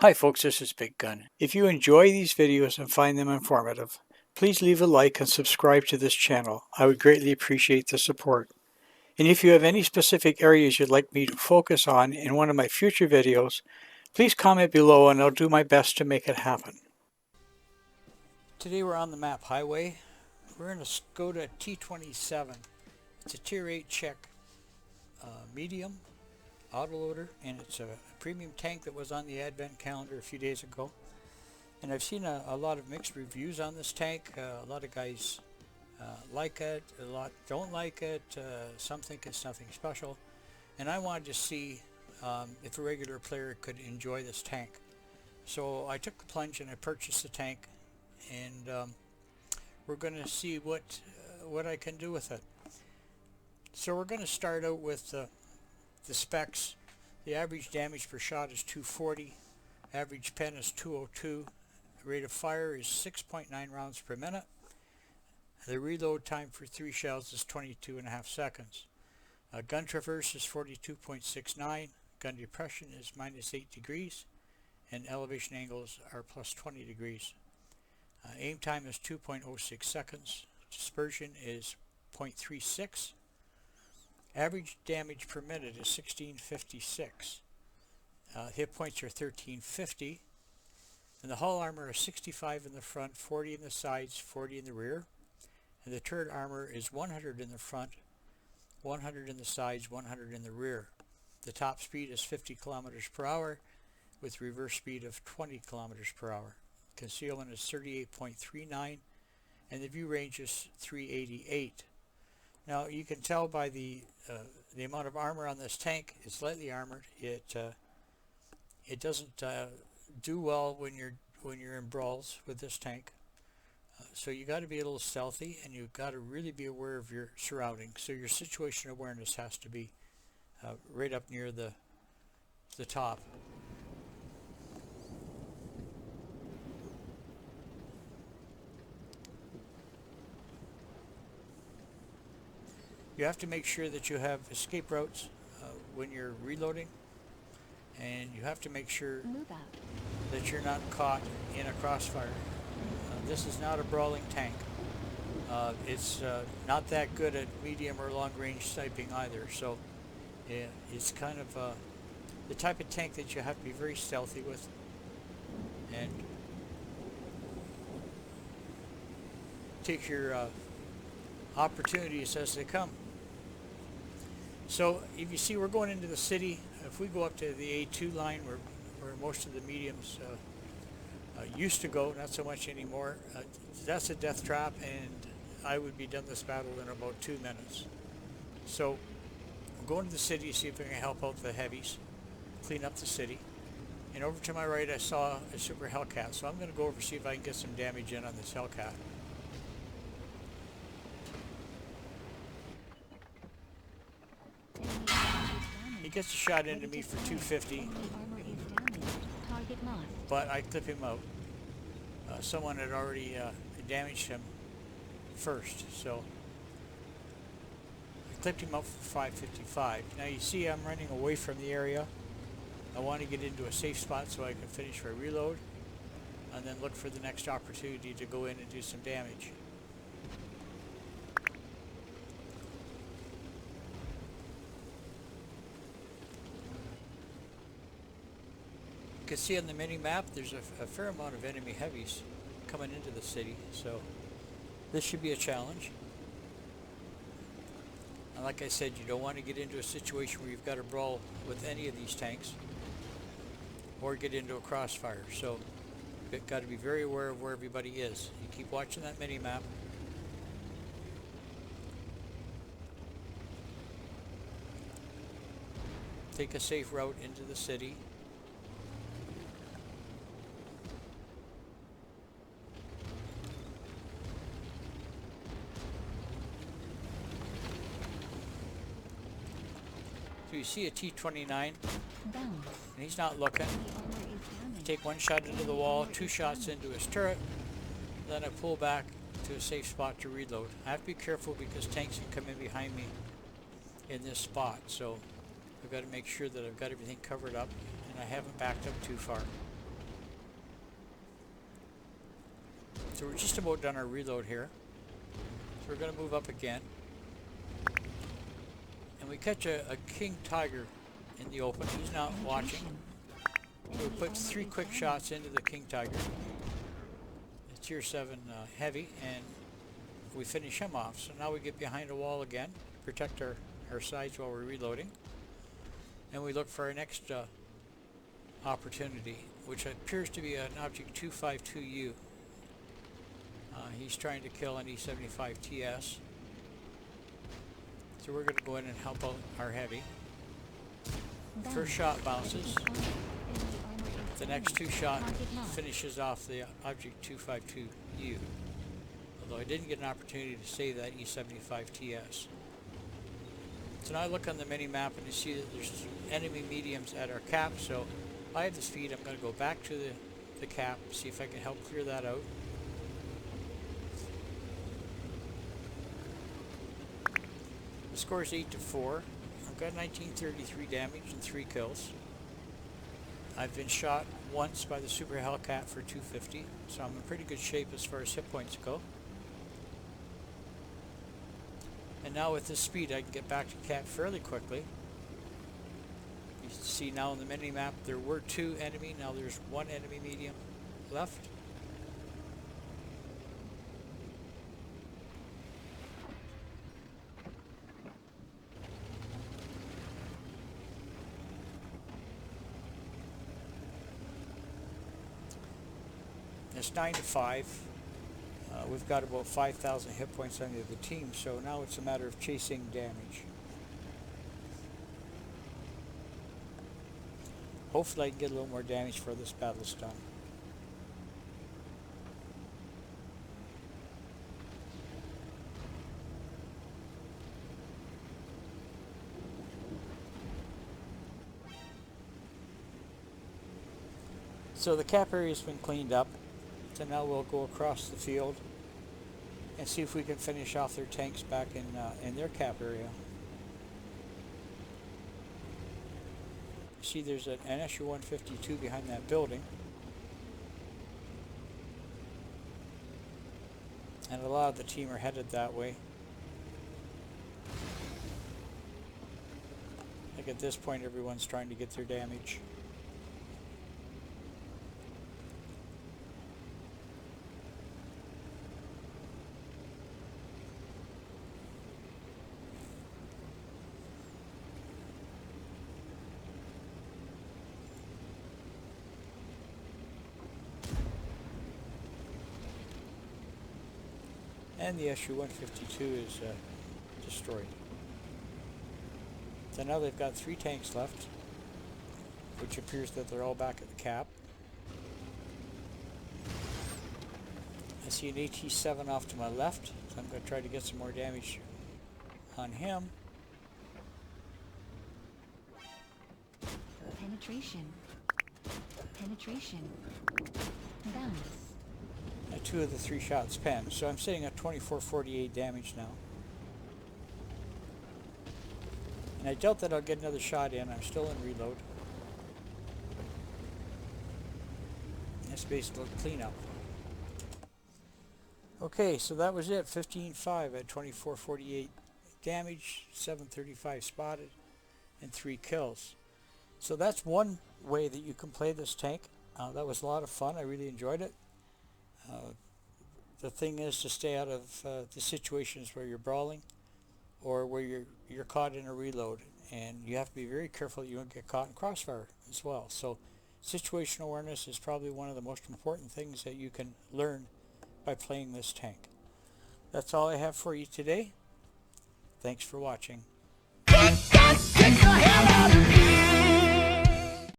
Hi folks, this is Biggun. If you enjoy these videos and find them informative, please leave a like and subscribe to this channel. I would greatly appreciate the support. And if you have any specific areas you'd like me to focus on in one of my future videos, please comment below and I'll do my best to make it happen. Today we're on the map highway. We're in a Skoda T27. It's a Tier 8 Czech medium autoloader, and it's a premium tank that was on the advent calendar a few days ago. And I've seen a lot of mixed reviews on this tank. A lot of guys like it, a lot don't like it, some think it's nothing special. And I wanted to see if a regular player could enjoy this tank. So I took the plunge and I purchased the tank, and we're going to see what I can do with it. So we're going to start out with the specs. The average damage per shot is 240, average pen is 202, rate of fire is 6.9 rounds per minute. The reload time for 3 shells is 22.5 seconds. Gun traverse is 42.69, gun depression is -8 degrees, and elevation angles are +20 degrees. Aim time is 2.06 seconds, dispersion is 0.36. Average damage per minute is 1656. Hit points are 1350. And the hull armor is 65 in the front, 40 in the sides, 40 in the rear. And the turret armor is 100 in the front, 100 in the sides, 100 in the rear. The top speed is 50 kilometers per hour with reverse speed of 20 kilometers per hour. Concealment is 38.39 and the view range is 388. Now you can tell by the amount of armor on this tank. It's lightly armored. It doesn't do well when you're in brawls with this tank. So you got to be a little stealthy, and you've got to really be aware of your surroundings. So your situation awareness has to be right up near the top. You have to make sure that you have escape routes when you're reloading, and you have to make sure that you're not caught in a crossfire. This is not a brawling tank. It's not that good at medium or long range sniping either, so it's kind of the type of tank that you have to be very stealthy with and take your opportunities as they come. So if you see, we're going into the city. If we go up to the A2 line where most of the mediums used to go, not so much anymore, that's a death trap, and I would be done this battle in about 2 minutes. So I'm going to the city to see if I can help out the heavies, clean up the city. And over to my right I saw a super Hellcat, so I'm going to go over and see if I can get some damage in on this Hellcat. He gets a shot into me for 250, but I clip him out. Someone had already damaged him first, so I clipped him out for 555. Now you see I'm running away from the area. I want to get into a safe spot so I can finish my reload and then look for the next opportunity to go in and do some damage. You can see on the mini-map there's a fair amount of enemy heavies coming into the city, so this should be a challenge. And like I said, you don't want to get into a situation where you've got to brawl with any of these tanks or get into a crossfire, so you've got to be very aware of where everybody is. You keep watching that mini-map. Take a safe route into the city. So you see a T29, and he's not looking. I take one shot into the wall, 2 shots into his turret, then I pull back to a safe spot to reload. I have to be careful because tanks can come in behind me in this spot, so I've got to make sure that I've got everything covered up and I haven't backed up too far. So we're just about done our reload here. So we're going to move up again. And we catch a King Tiger in the open. He's not watching. So we put 3 quick shots into the King Tiger. It's tier 7 heavy, and we finish him off. So now we get behind a wall again, protect our sides while we're reloading. And we look for our next opportunity, which appears to be an object 252U. He's trying to kill an E75 TS. So we're going to go in and help out our heavy. First shot bounces. The next 2 shot finishes off the object 252U. Although I didn't get an opportunity to save that E75 TS. So now I look on the mini-map and I see that there's enemy mediums at our cap, so I have the speed. I'm going to go back to the cap, see if I can help clear that out. The score is 8-4. I've got 1933 damage and 3 kills. I've been shot once by the Super Hellcat for 250, so I'm in pretty good shape as far as hit points go. And now with this speed I can get back to cap fairly quickly. You see now on the mini-map there were 2 enemy, now there's 1 enemy medium left. It's 9-5. We've got about 5,000 hit points on the other team, so now it's a matter of chasing damage. Hopefully I can get a little more damage for this battle's done. So the cap area has been cleaned up. So now we'll go across the field and see if we can finish off their tanks back in their cap area. See, there's an SU-152 behind that building. And a lot of the team are headed that way. I think at this point everyone's trying to get their damage. And the SU-152 is destroyed. So now they've got 3 tanks left, which appears that they're all back at the cap. I see an AT-7 off to my left, so I'm going to try to get some more damage on him. Penetration. Penetration. Bounce. 2 of the 3 shots penned, so I'm sitting at 2448 damage now. And I doubt that I'll get another shot in. I'm still in reload. That's basically cleanup. Okay, so that was it. 15-5 at 2448 damage, 735 spotted, and 3 kills. So that's one way that you can play this tank. That was a lot of fun. I really enjoyed it. The thing is to stay out of the situations where you're brawling or where you're caught in a reload, and you have to be very careful you don't get caught in crossfire as well. So situational awareness is probably one of the most important things that you can learn by playing this tank. That's all I have for you today. Thanks for watching.